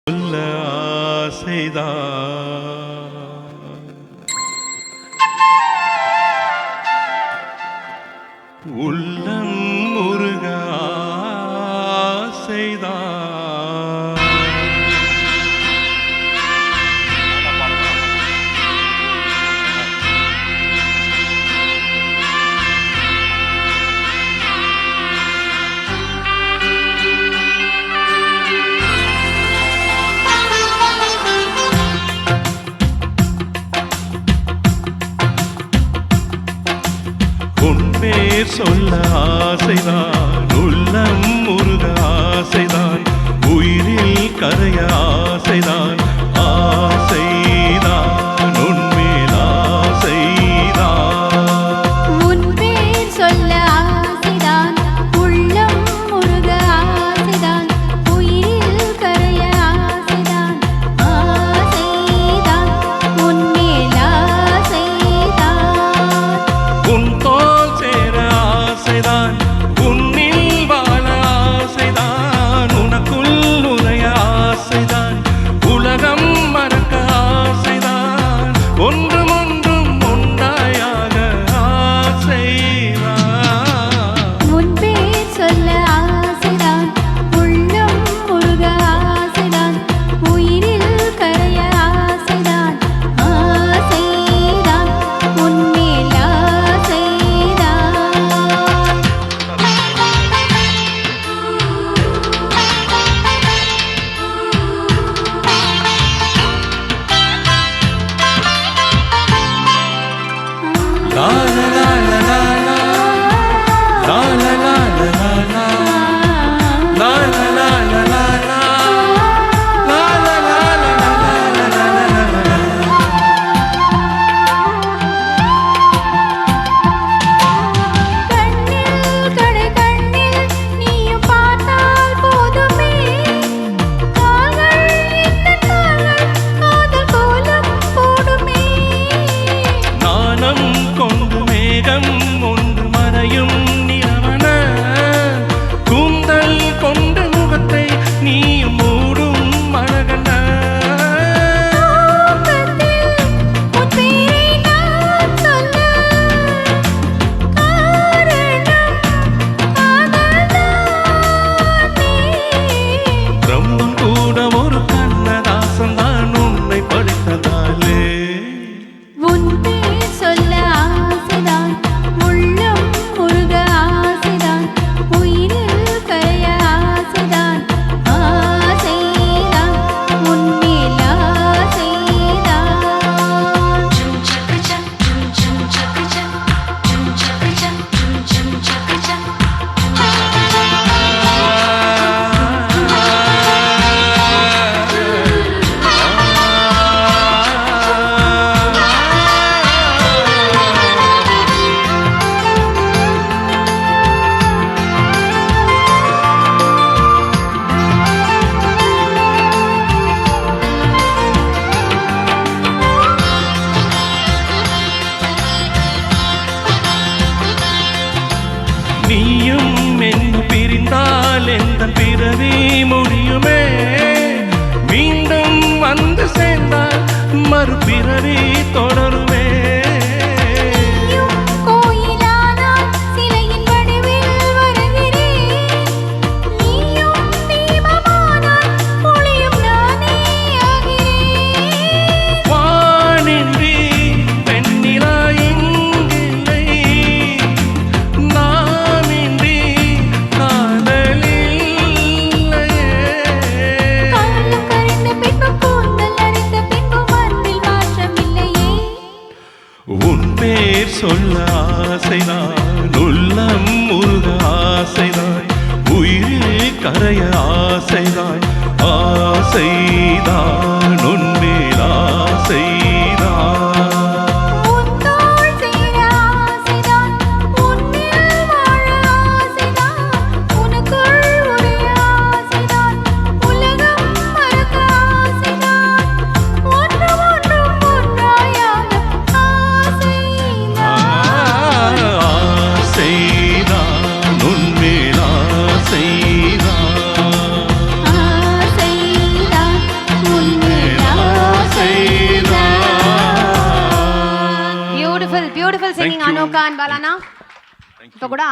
சொல்ல ஆசைதான் உள்ளம் முருக ஆசைதான் உன்பேர் சொல்ல ஆசைதான் உள்ளம் முருக ஆசைதான் உயிரில் கரைய ஆசைதான் ஆசைதான் உன்மேல் ஆசைதான் உன்பேர் சொல்ல ஆசைதான் உள்ளம் முருக ஆசைதான் உயிரில் கரைய ஆசைதான் ஆசைதான் உன்மேல் ஆசைதான் உன் தோல் சேர ஆசைதான் உன்னில் வாழ ஆசைதான் உனக்குள் நுழைய ஆசைதான் உலகம் மறக்க ஆசைதான் ஒன்றும் ஒன்றும் ஒன்றாயாக ஆசைதான் உன்பேர் சொல்ல ஆசைதான் உள்ளம் முருக ஆசைதான் உயிரில் கரைய ஆசைதான் ஆசைதான் உன்மேல் ஆசைதான் La la la la la la la la la la la la la la la la la la கண்ணில் கடை கண்ணில் நீயும் பார்த்தால் போதுமே கால்கள் இந்த கால்கள் காதல் கோலம் போடுமே நாணம் கொண்டு மேகம் ஒன்று மறையும் நிலவன கூந்தல் கொண்டு முகத்தை நீயும் மூடும் மழகன தூக்கத்தில் உன் பேரை நான் சொல்ல காரணம் காதல்தானே பிரம்மம் கூட ஒரு கண்ணதாசன் தான் உன்னை படித்ததாலே உன் பேர் சொல்ல ஆசைதான் உள்ளம் முருக ஆசைதான் உயிரில் கரைய ஆசைதான் ஆசைதான் உன்மேல் ஆசைதான் நீயும் என்ன பிரிந்தால் எந்த பிறவி முடியுமே மீண்டும் வந்து சேர்ந்தால் மறுபிறவி தொடருமே நீயும் கோயிலானால் சிலையின் வடிவில் வருகிறேன் நீயும் தீபமானால் ஒளியும் நானே ஆகிறேன் வானின்றி வெண்ணிலா எங்கில்லை நானின்றி காதலில்லையே காலம் கரைந்த பின்பு கூந்தல் அரித்த பின்பு அன்பில் மாற்றமில்லையே உன் பேர் சொல்ல ஆசைதான் உள்ளம் முருக ஆசைதான் உயிரில் கரைய ஆசைதான் ஆசைதான் உன்மேல் ஆசைதான் உன் தோள் சேர ஆசைதான் உன்னில் வாழ ஆசைதான் உனக்குள் உடைய ஆசைதான் உலகம் மறக்க ஆசைதான் ஒன்றும் ஒன்றும் ஒன்றாயாக ஆசைதான் ஆசைதான் உன்மேல் ஆசைதான் ஆசைதான் beautiful singing you. Anoka and Palana. இப்போ கூட